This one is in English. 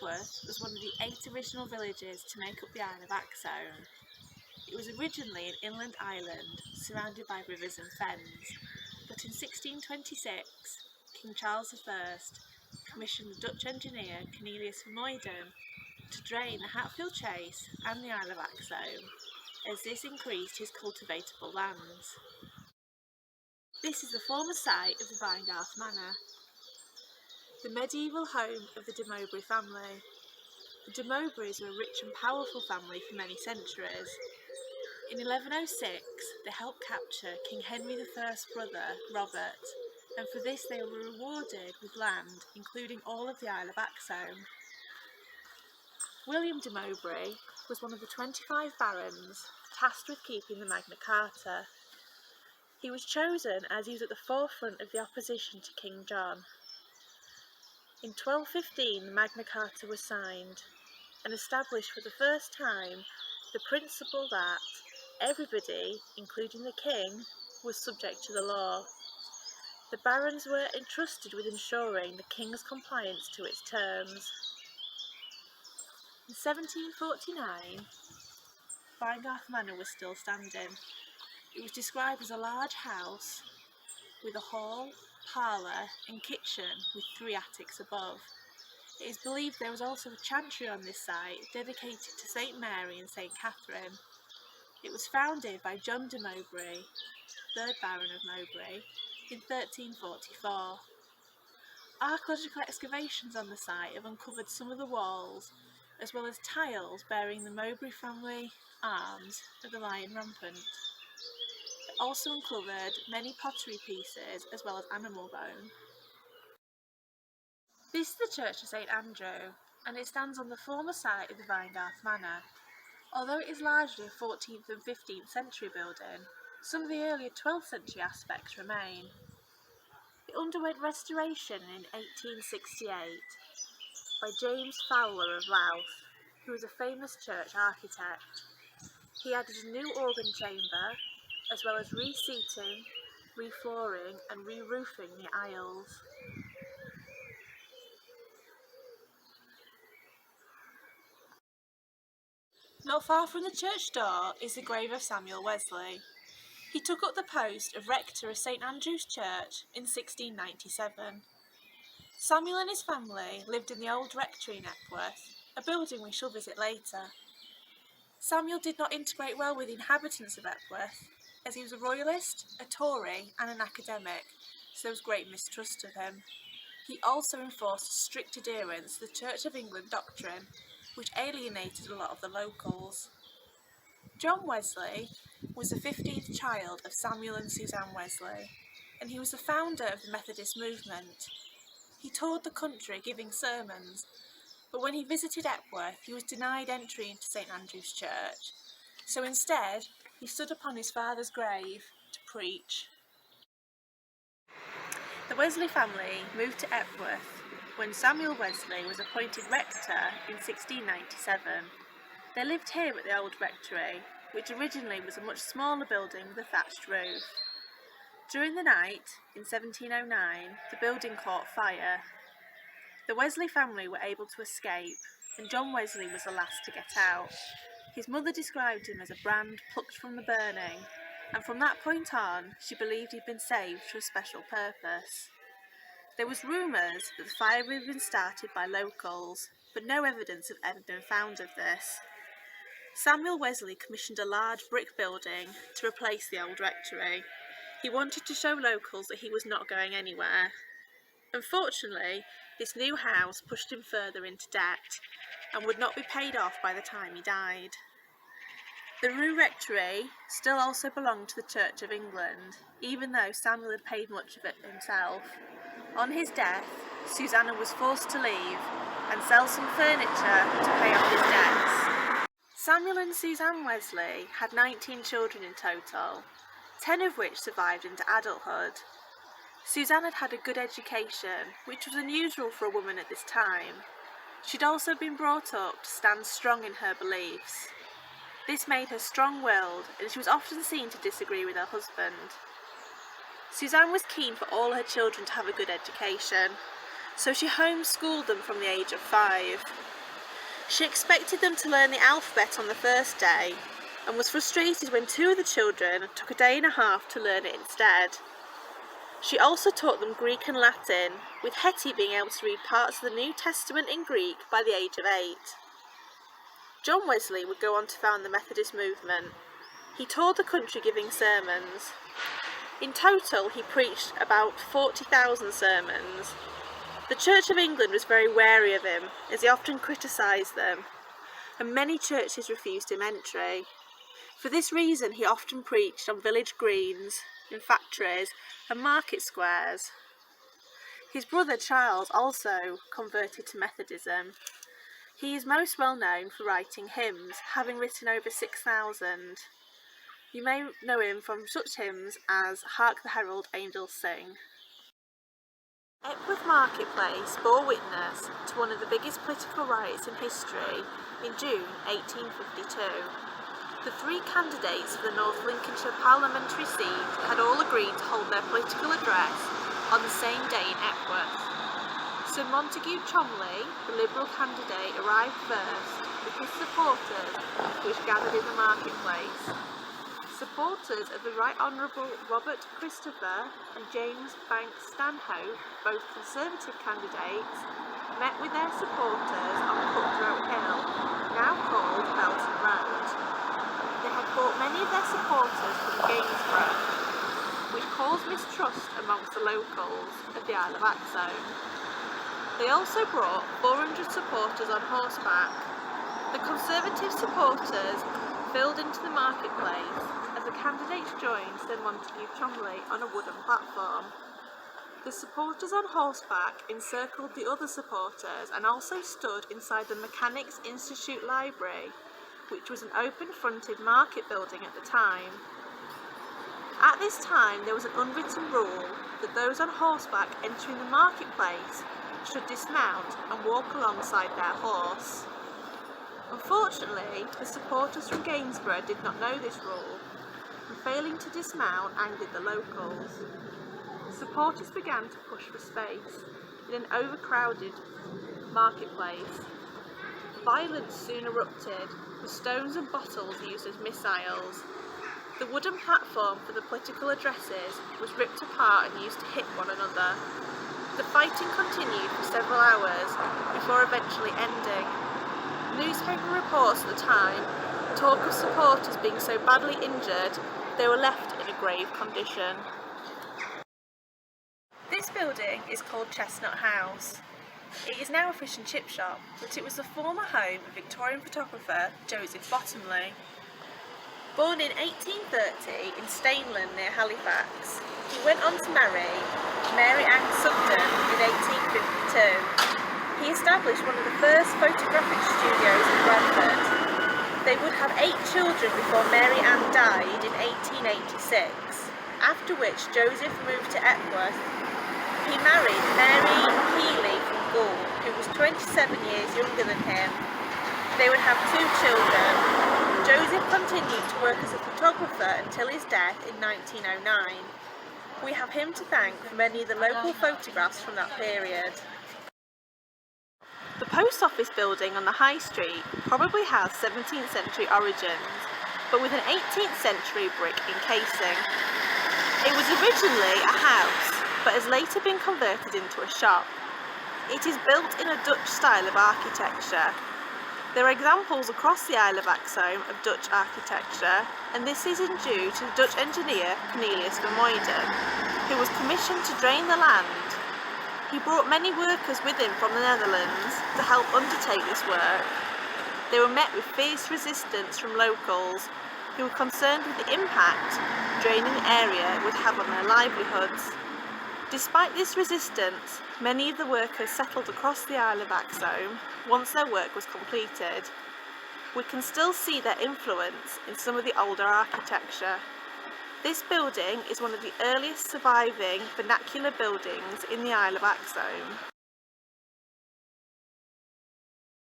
Epworth was one of the 8 original villages to make up the Isle of Axone. It was originally an inland island surrounded by rivers and fens, but in 1626 King Charles I commissioned the Dutch engineer Cornelius Vermuyden to drain the Hatfield Chase and the Isle of Axone, as this increased his cultivatable lands. This is the former site of the Vinegarth Manor, the medieval home of the de Mowbray family. The de Mowbrays were a rich and powerful family for many centuries. In 1106, they helped capture King Henry I's brother, Robert, and for this they were rewarded with land, including all of the Isle of Axone. William de Mowbray was one of the 25 barons tasked with keeping the Magna Carta. He was chosen as he was at the forefront of the opposition to King John. In 1215 the Magna Carta was signed and established for the first time the principle that everybody, including the king, was subject to the law. The barons were entrusted with ensuring the king's compliance to its terms. In 1749, Vinegarth Manor was still standing. It was described as a large house with a hall, parlour and kitchen with 3 attics above. It is believed there was also a chantry on this site dedicated to St Mary and St Catherine. It was founded by John de Mowbray, 3rd Baron of Mowbray, in 1344. Archaeological excavations on the site have uncovered some of the walls, as well as tiles bearing the Mowbray family arms of the Lion Rampant. It also uncovered many pottery pieces as well as animal bone. This is the Church of St Andrew, and it stands on the former site of the Vinegarth Manor. Although it is largely a 14th and 15th century building, some of the earlier 12th century aspects remain. It underwent restoration in 1868 by James Fowler of Louth, who was a famous church architect. He added a new organ chamber, as well as reseating, reflooring and re-roofing the aisles. Not far from the church door is the grave of Samuel Wesley. He took up the post of rector of St Andrew's Church in 1697. Samuel and his family lived in the old rectory in Epworth, a building we shall visit later. Samuel did not integrate well with the inhabitants of Epworth, as he was a royalist, a Tory and an academic, so there was great mistrust of him. He also enforced strict adherence to the Church of England doctrine, which alienated a lot of the locals. John Wesley was the 15th child of Samuel and Suzanne Wesley, and he was the founder of the Methodist movement. He toured the country giving sermons, but when he visited Epworth he was denied entry into St Andrew's Church, so instead he stood upon his father's grave to preach. The Wesley family moved to Epworth when Samuel Wesley was appointed rector in 1697. They lived here at the old rectory, which originally was a much smaller building with a thatched roof. During the night, in 1709, the building caught fire. The Wesley family were able to escape, and John Wesley was the last to get out. His mother described him as a brand plucked from the burning, and from that point on, she believed he'd been saved for a special purpose. There was rumours that the fire had been started by locals, but no evidence had ever been found of this. Samuel Wesley commissioned a large brick building to replace the old rectory. He wanted to show locals that he was not going anywhere. Unfortunately, this new house pushed him further into debt and would not be paid off by the time he died. The Rue Rectory still also belonged to the Church of England, even though Samuel had paid much of it himself. On his death, Susanna was forced to leave and sell some furniture to pay off his debts. Samuel and Suzanne Wesley had 19 children in total, 10 of which survived into adulthood. Suzanne had had a good education, which was unusual for a woman at this time. She'd also been brought up to stand strong in her beliefs. This made her strong-willed, and she was often seen to disagree with her husband. Suzanne was keen for all her children to have a good education. so she homeschooled them from the age of 5. She expected them to learn the alphabet on the first day, and was frustrated when 2 of the children took a day and a half to learn it instead. She also taught them Greek and Latin, with Hetty being able to read parts of the New Testament in Greek by the age of 8. John Wesley would go on to found the Methodist movement. He toured the country giving sermons. In total, he preached about 40,000 sermons. The Church of England was very wary of him, as he often criticised them, and many churches refused him entry. For this reason, he often preached on village greens, in factories and market squares. His brother Charles also converted to Methodism. He is most well known for writing hymns, having written over 6,000. You may know him from such hymns as Hark the Herald Angels Sing. Epworth Marketplace bore witness to one of the biggest political riots in history in June 1852. The 3 candidates for the North Lincolnshire parliamentary seat had all agreed to hold their political address on the same day in Epworth. Sir Montague Cholmondeley, the Liberal candidate, arrived first with his supporters, which gathered in the marketplace. Supporters of the Right Honourable Robert Christopher and James Banks Stanhope, both Conservative candidates, met with their supporters on Cutthroat Hill, now called Belton Road. They had brought many of their supporters from Gainsborough, which caused mistrust amongst the locals of the Isle of Axholme. They also brought 400 supporters on horseback. The Conservative supporters filled into the marketplace as the candidates joined Sir Montague Cholmondeley on a wooden platform. The supporters on horseback encircled the other supporters and also stood inside the Mechanics' Institute Library, which was an open-fronted market building at the time. At this time there was an unwritten rule that those on horseback entering the marketplace should dismount and walk alongside their horse. Unfortunately, the supporters from Gainsborough did not know this rule, and failing to dismount angered the locals. Supporters began to push for space in an overcrowded marketplace. Violence soon erupted, with stones and bottles used as missiles. The wooden platform for the political addresses was ripped apart and used to hit one another. The fighting continued for several hours before eventually ending. Newspaper reports at the time talk of supporters being so badly injured they were left in a grave condition. This building is called Chestnut House. It is now a fish and chip shop, but it was the former home of Victorian photographer Joseph Bottomley. Born in 1830 in Stainland near Halifax, he went on to marry Mary Ann Sugden in 1852. He established one of the first photographic studios in Bradford. They would have 8 children before Mary Ann died in 1886, after which Joseph moved to Epworth. He married Mary Healy from Gaul, who was 27 years younger than him. They would have 2 children. Joseph continued to work as a photographer until his death in 1909. We have him to thank for many of the local photographs from that period. The post office building on the High Street probably has 17th century origins, but with an 18th century brick encasing. It was originally a house, but has later been converted into a shop. It is built in a Dutch style of architecture. There are examples across the Isle of Axholme of Dutch architecture, and this is due to the Dutch engineer Cornelius van Muyden, who was commissioned to drain the land. He brought many workers with him from the Netherlands to help undertake this work. They were met with fierce resistance from locals, who were concerned with the impact draining the area would have on their livelihoods. Despite this resistance, many of the workers settled across the Isle of Axholme once their work was completed. We can still see their influence in some of the older architecture. This building is one of the earliest surviving vernacular buildings in the Isle of Axholme.